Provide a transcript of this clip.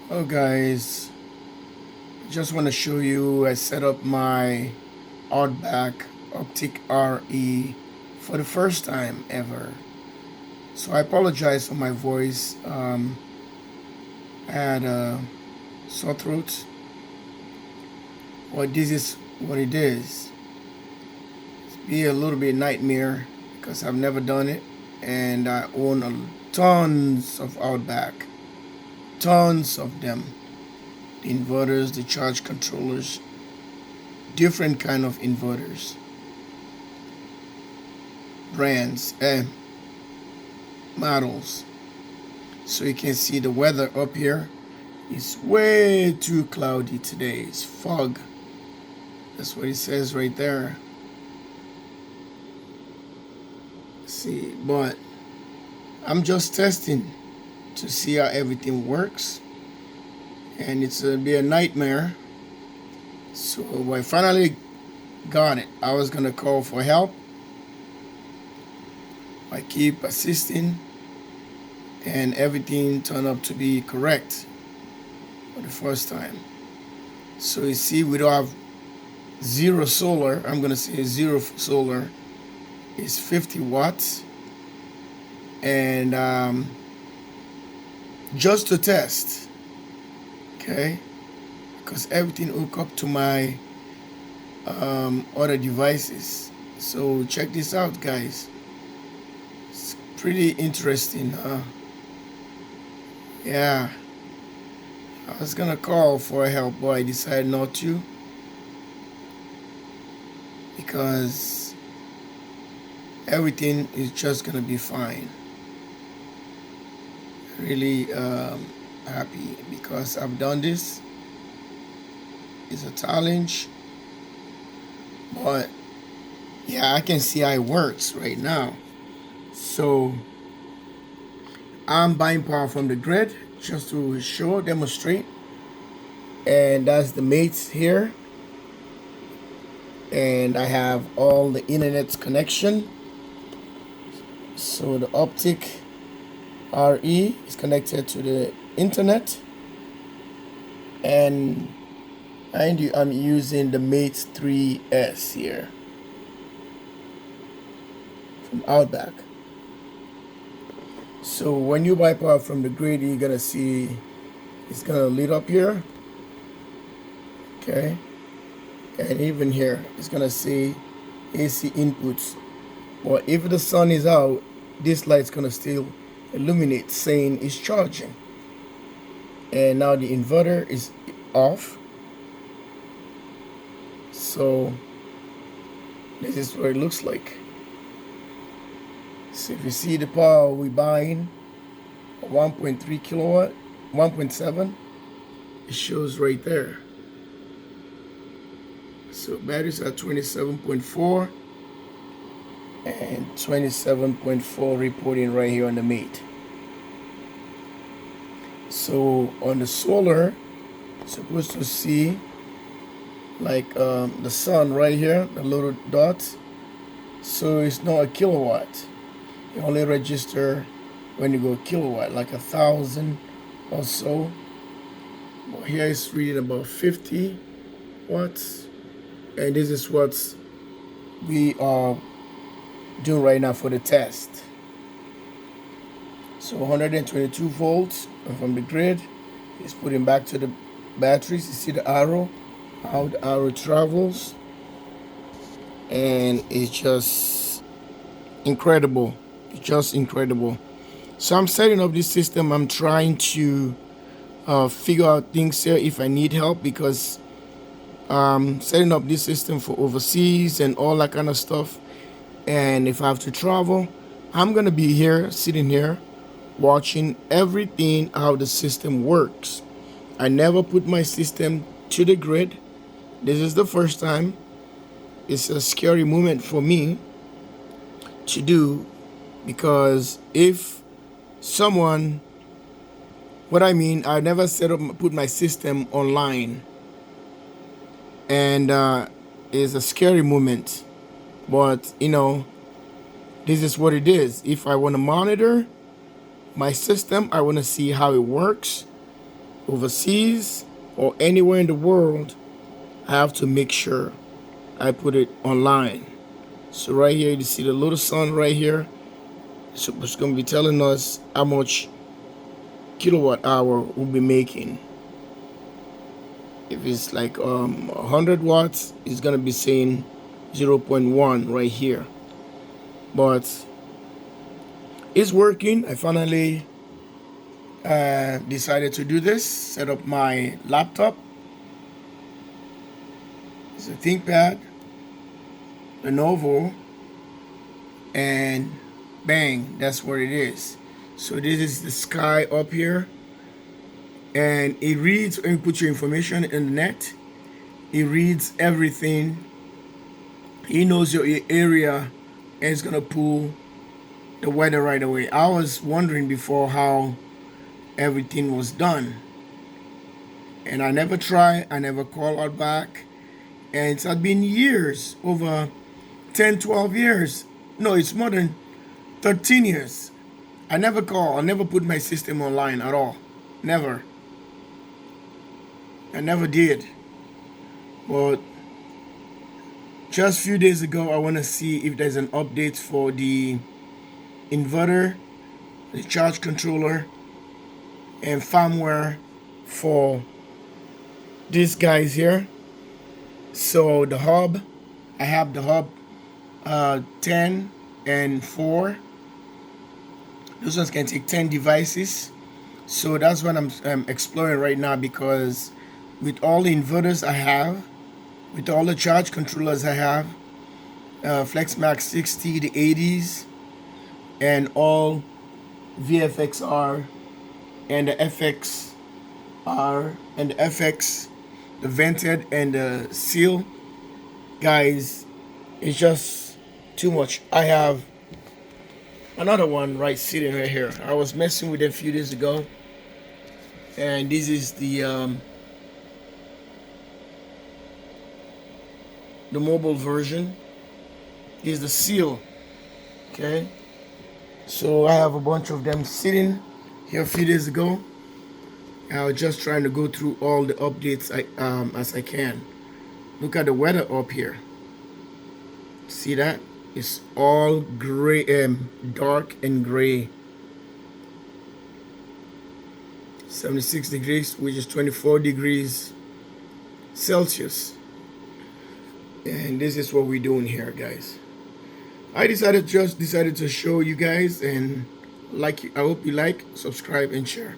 Hello guys, just want to show you I set up my Outback OpticsRE for the first time ever. So I apologize for my voice. I had a sore throat. Well, this is what it is. It's be a little bit nightmare because I've never done it, and I own tons of Outback, tons of them. The inverters, the charge controllers, different kind of inverters, brands and models. So you can see the weather up here is way too cloudy today. It's fog. That's what it says right there. See, but I'm just testing to see how everything works, and it's gonna be a nightmare. So I finally got it. I was gonna call for help. I keep assisting, and everything turned up to be correct for the first time. So you see, we don't have zero solar. I'm gonna say zero solar is 50 watts, and just to test, okay, because everything hook up to my other devices. So check this out, guys. It's pretty interesting, huh? Yeah, I was gonna call for help, but I decided not to because everything is just gonna be fine. Really happy because I've done this. It's a challenge, but yeah, I can see how it works right now. So I'm buying power from the grid just to demonstrate, and that's the mates here, and I have all the internet connection. So the OpticsRE is connected to the internet, and I'm using the Mate 3S here from Outback. So when you buy power from the grid, you're gonna see it's gonna lit up here, okay, and even here it's gonna say AC inputs. But if the sun is out, this light's gonna still illuminate saying it's charging. And now the inverter is off. So this is what it looks like. So if you see the power we're buying, 1.3 kilowatt, 1.7, it shows right there. So batteries are 27.4 and 27.4 reporting right here on the Mate. So on the solar, supposed to see like the sun right here, the little dot. So it's not a kilowatt. You only register when you go kilowatt, like 1,000 or so. But here it's reading about 50 watts, and this is what we are doing right now for the test. So 122 volts from the grid is putting back to the batteries. You see the arrow, how the arrow travels, and it's just incredible. It's just incredible. So I'm setting up this system. I'm trying to figure out things here if I need help, because setting up this system for overseas and all that kind of stuff, and if I have to travel, I'm gonna be here, sitting here, watching everything, how the system works. I never put my system to the grid. This is the first time. It's a scary moment for me to do, because if someone, I never put my system online, and it's a scary moment. But you know, this is what it is. If I want to monitor my system, I want to see how it works, overseas or anywhere in the world, I have to make sure I put it online. So right here, you see the little sun right here. So it's going to be telling us how much kilowatt hour we'll be making. If it's like 100 watts, it's going to be saying 0.1 right here. But it's working. I finally decided to do this. Set up my laptop. It's a ThinkPad, Lenovo, and bang, that's what it is. So this is the sky up here, and it reads and put your information in the net. It reads everything. He knows your area, and it's gonna pull the weather right away. I was wondering before how everything was done, and I never tried. I never called Outback, and it's had been years, over 10, 12 years. No, it's more than 13 years. I never call. I never put my system online at all. Never. I never did. But just a few days ago, I want to see if there's an update for the inverter, the charge controller, and firmware for these guys here. So the hub, I have the hub 10 and 4. Those ones can take 10 devices. So that's what I'm exploring right now, because with all the inverters I have, with all the charge controllers I have, FlexMax 60, the 80s, and all VFXR and the FXR and the FX, the vented and the seal, guys, it's just too much. I have another one right sitting right here. I was messing with it a few days ago, and this is the mobile version. Is the seal. Okay, so I have a bunch of them sitting here a few days ago. I was just trying to go through all the updates as I can. Look at the weather up here. See that? It's all gray, dark and gray. 76 degrees, which is 24 degrees Celsius. And this is what we're doing here, guys. I decided to show you guys, and I hope you like, subscribe, and share.